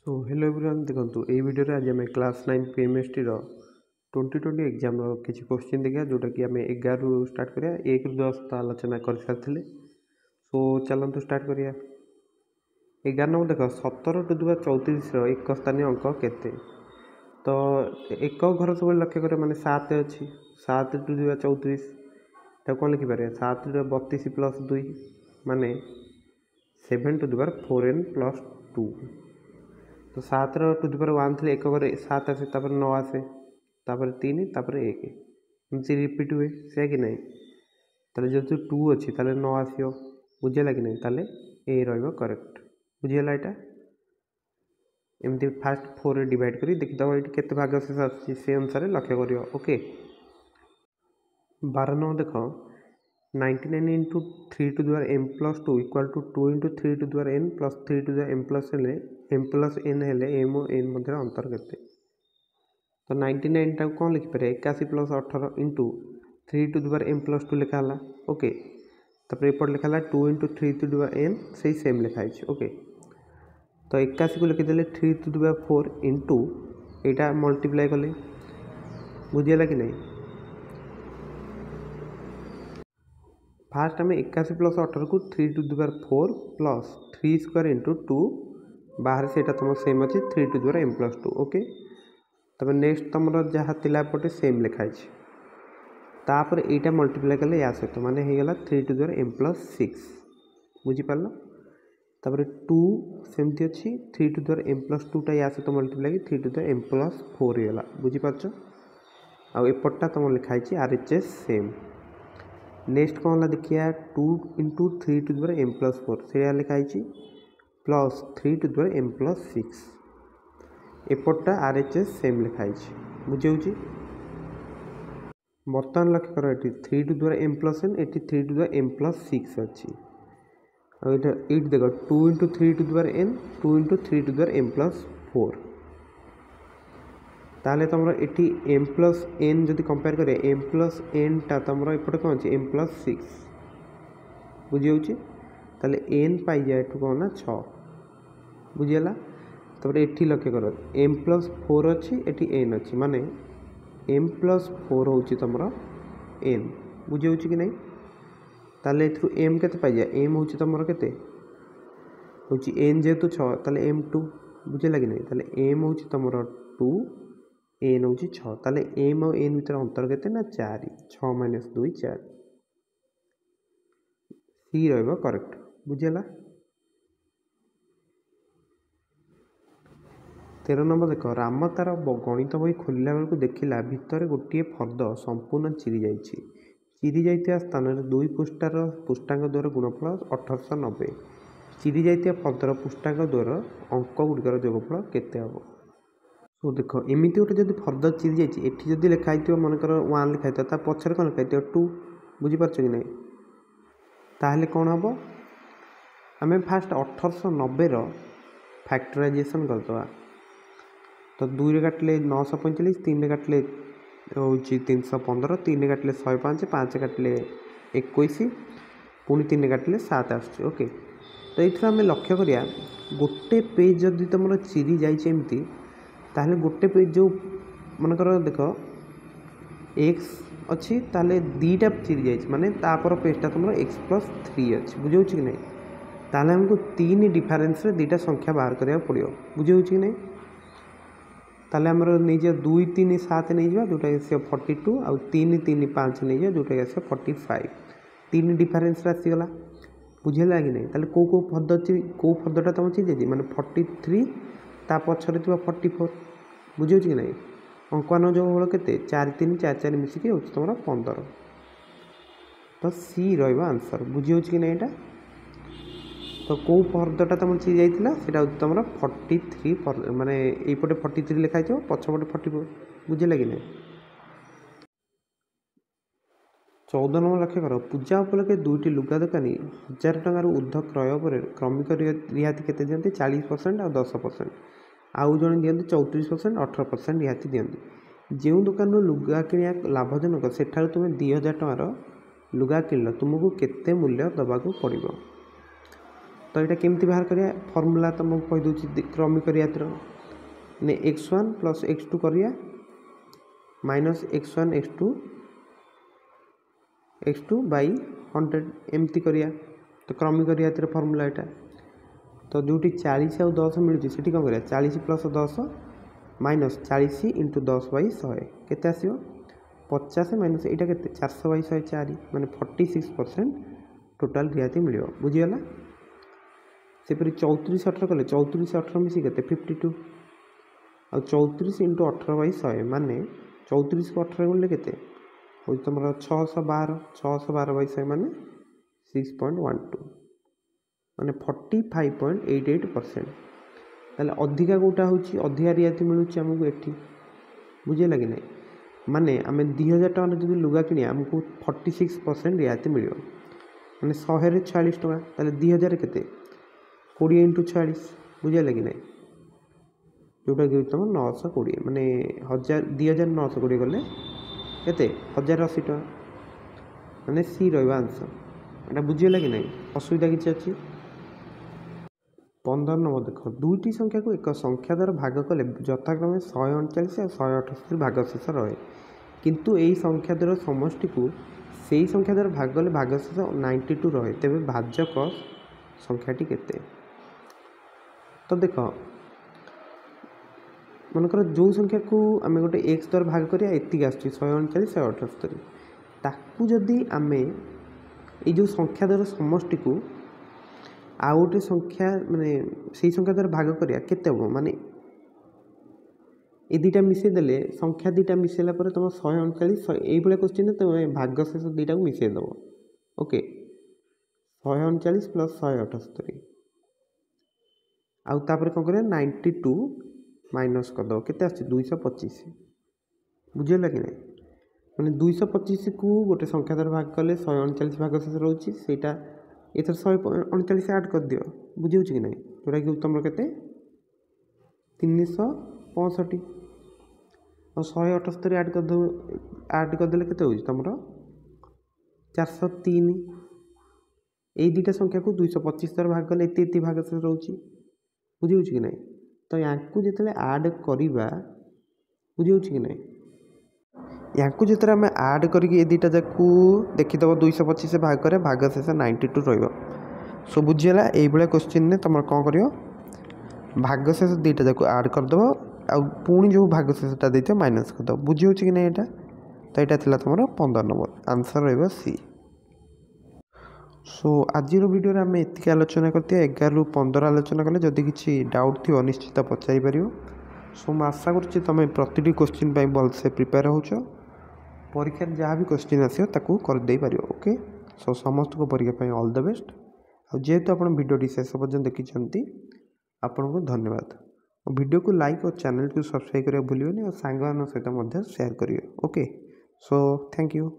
So hello everyone देखो ये video आज आम क्लास 9 केमिस्ट्री 2020 एग्जाम किसी क्वेश्चन देखा जोटा कि आम 11 रु स्टार्ट करिया 1 रु 10 तो आलोचना कर सारी। सो चलतु स्टार्ट करिया 11 नंबर देख 17 टू द 34 एक स्थानीय अंक केते तो एक घर सब लक्ष्य कर माने 7 अच्छी 7 टू द 34 कौन लिखिपर 7 टू 32 प्लस 2 माने 7 टू द 4n प्लस 2 तो 7 टू द 1 थे एक घर 7 आसे 9 आसे 3 1 एमती रिपीट हुए से कि नहीं ताले जो 2 अच्छी 9 आसो बुझेगा कि नहीं ताले ए रहिबो करेक्ट बुझीगला यहाँ एमती फास्ट 4 डिवाइड करी देखिदब ये केते भाग से अनुसार लक्ष्य कर ओके 12 नंबर देख 99 into 3 to the m plus 2 equal to 2 into 3 to the n plus 3 to the m plus n हेले m और n मध्य अंतर केते तो 99 टाक कौन लिखिपर 81 plus 18 into 3 to the m plus 2 लिखाला ओके तापर एपट लिखाला 2 इंटू 3 टू द n से सेम लिखाई ओके तो 81 को लिखिदेले 3 टू द 4 इंटू यहाँ मल्टीप्लाई कले बुझीगला कि नहीं फास्ट आम 81 प्लस 18 को 3 to the 4 plus 3 square into 2 बाहर से तुम सेम अच्छे 3 to the m plus 2 okay तब नेक्स्ट तुम जहाँ तिला पटे सेम लिखाई तापर यहाँ मल्टीप्लाई कले या सहित माने होगला 3 टू द m प्लस 6 बुझीपार तापर 2 सेमती अच्छी 3 टू द m प्लस 2टा या सहित multiply 3 to the m plus 4 होगा बुझीपार आएपटा तुम लिखाई RHS सेम नेक्स्ट कौन है देखिए 2 into 3 to the m plus 4 से लिखाई plus 3 to the m plus 6 एपटा RHS सेम लिखाई बुझे बर्तमान लक्ष्य कर 3 to the m plus n ये 3 टू द m प्लस 6 अच्छी ये देख 2 into 3 to the n 2 into 3 to the m plus 4 ताले तुम ये m प्लस n जदि कंपेयर करें m प्लस n टा तुम एपटे कौन अच्छे m प्लस 6 बुझे ताले n पाई जाए कौन ना 6 बुझीगला तब ये लक्ष्य कर m प्लस 4 अच्छी ये n अच्छी माने m प्लस 4 हूँ तुम n बुझे कि नहीं ताले m के पाई जाए m हूँ तुम के हूँ n जेहेतु 6 ताले m2 बुझेगा कि नहीं ताले m हूँ तुम 2 n हूँ 6 ताले m और n भर अंतर के ना 4 6 माइनस 2 4 सी रहिबो करेक्ट बुझेगा 13 नंबर देख राम तार गणित बही खोलिला बेलू देखला भितर गोटे फर्द संपूर्ण चिरी जाइए स्थान में 2 पृष्ठार पृष्ठांक द्वारा गुणफल 1890 चिरी जाइए फर्दर पृष्ठांक द्वारा अंक गुड़िकर जोगफल केते हम सो देख एमती गोटे जब फर्दर चिरी जाइए जब लिखाई मनकर 1 लिखाई पचर कौन लिखाई 2 बुझीपार कि नहीं ताहले कौन हम आम फास्ट 1890 फैक्टराइजेसन करदे तो 2 रे काटिले 945 3 रे काटिले हूँ 315 3 रे काटिले 105 5 काटिले 21 पुणी 3 रे काटिले 7 आसुचे ओके तो ये आम लक्ष्य करिया गोटे पेज जदि तुम चिरी जाइए ताहले गोटे पेज जो मनकर देख x अच्छी ताहले 2टा चिरी जाइए माने तापर पेजटा तुम x प्लस 3 अच्छी बुझे कि नहीं ताहले हमको 3 डिफरेन्स 2टा संख्या बाहर करा पड़ो बुझे कि नहीं ताले आमर नहीं 2 3 7 नहीं जा जोटा आस 42 आउ 3 3 5 नहीं जा जोटा आस 45 3 डिफरेन्स आसीगला बुझेगा कि नहीं ताले कौ फर्दटा तुम चीज माने 43 ता पछरे 44 बुझे कि नहीं अंकन जो बल के 4 3 4 4 मिसिक हो तुम 15 तो सी रनसर बुझे कि नहीं यहाँ तो कौ फर्दटा तुम चीज जाइए तुम 43 माने यपटे 43 लिखाई पछपटे 44 बुझेगा कि नहीं 14 नंबर लक्ष्य कर पूजा उपलक्षे 2टी लुगा दोकानी 1000 टकर ऊर्ध क्रय पर क्रमिक रिहाती के दिखती 40% और 10% आउ जड़े दिखती 34% 18% रिहाती दिखती जो दुकान लुगा किणा लाभजनक सेठार तुम्हें 2000 टकर लुगा किणल तुमको केते मूल्य दबाक पड़ो तो यहाँ केमती बाहर करिया फर्मूला तुमको कहीदे क्रमिक रियायतिर ने x1 प्लस x2 करिया माइनस x1 x2 बाई 100 एमती करिया तो क्रमिक रियायतिर फर्मूला यहाँ तो जो 40 और 10 मिलूँ से कौन करिया 40 प्लस 10 माइनस 40 इंटू 10 बाई 100 केते आसियो 50 माइनस यहाँ के 400 बाई 104 माने 46% टोटाल रियायती मिल बुझीगला सेपरी 34 18 कले 34 18 मिसी के 52 आ 34 इंटू 18 बाई 100 माने 34 को 18 गुणले के हूँ तुम 612 बाई 100 माने 6.12 माने 45.88% ताले अधिका कोटा होची अधिका रियायती मिलूची आमको एठी बुझेला कि नहीं माने आम 2000 टका जो लुगा किनिया आमको 46% रियायती मिल माने 100 रे 46 टका ताले 2000 के 20 इंटू 46 बुझेला कि नहीं जोटा कि तुम 920 माने 2920 गले केते 1080 टका माने सी रहा आंसर यहाँ बुझीगला कि नहीं असुविधा किसी अच्छी 15 नंबर देख दुईटी संख्या को एक संख्या द्वारा भाग कले यथाक्रमे 139 और 178 भागशेष रहे किंतु यही संख्या द्वारा समष्टि को सही संख्या द्वारा भाग कले भागशेष 92 रहे तेरे भाजक संख्याटी केते तो देख मनकर जो संख्या को आम गोटे एक्स द्वारा भाग करिया एतिक आस 139 178 ताकू जदि आम ये जो संख्या द्वारा समष्टि को आउ गोटे संख्या माने से संख्या द्वारा भाग करिया केते हो माने ये दुटा मिसेदेले संख्या दुटा मिसेला पर तुम 139 ये क्वेश्चन तुम भागशेष दुटा को मिसेद ओके 139 प्लस 178 आउ तापर कौन करिया 92 माइनस करदे केते आछि 225 बुझेला कि नहीं माने 225 को गोटे संख्या द्वारा भाग कले 139 भागशेष रोची सेटा एथर 139 ऐड कर दियो बुझे कि नहीं जोटा कि तुम के 365 और 178 ऐड करदे के तुम 403 ये दुटा संख्या को 225 द्वारा भाग कले एति भागशेष रोची बुझे कि नहीं तो यहाँ को जो आड करवा बुझे कि नहीं यहाँ को जो आम आड करके दुटा जाक देखीद 225 भाग करे भागशेष 92 रही बुझीगला ये क्वेश्चन ने तुम कौन कर भागशेष दुटा जाक आड करदेव पुणी जो भागशेषटा देते माइनस करदेव बुझे कि नहीं यहाँ तो यहाँ तुम 15 नंबर आंसर रही सी सो आज वीडियो आम एति आलोचना करते 11 ରୁ 15 आलोचना कले जदि किसी डाउट थी निश्चित पचारि पार सो मैं आशा करुँच तुम प्रति क्वेश्चन भलसे प्रिपेयर हो परीक्षा जहाँ भी क्वेश्चन आसो ताकू करदे पार ओके सो समस्त को परीक्षा ऑल द बेस्ट जेहेतु आप वीडियो शेष पर्यटन देखी आपन को धन्यवाद वीडियो को लाइक और चैनल को सब्सक्राइब करने भूलिए और सांग सहित शेयर करिए ओके सो थैंक यू।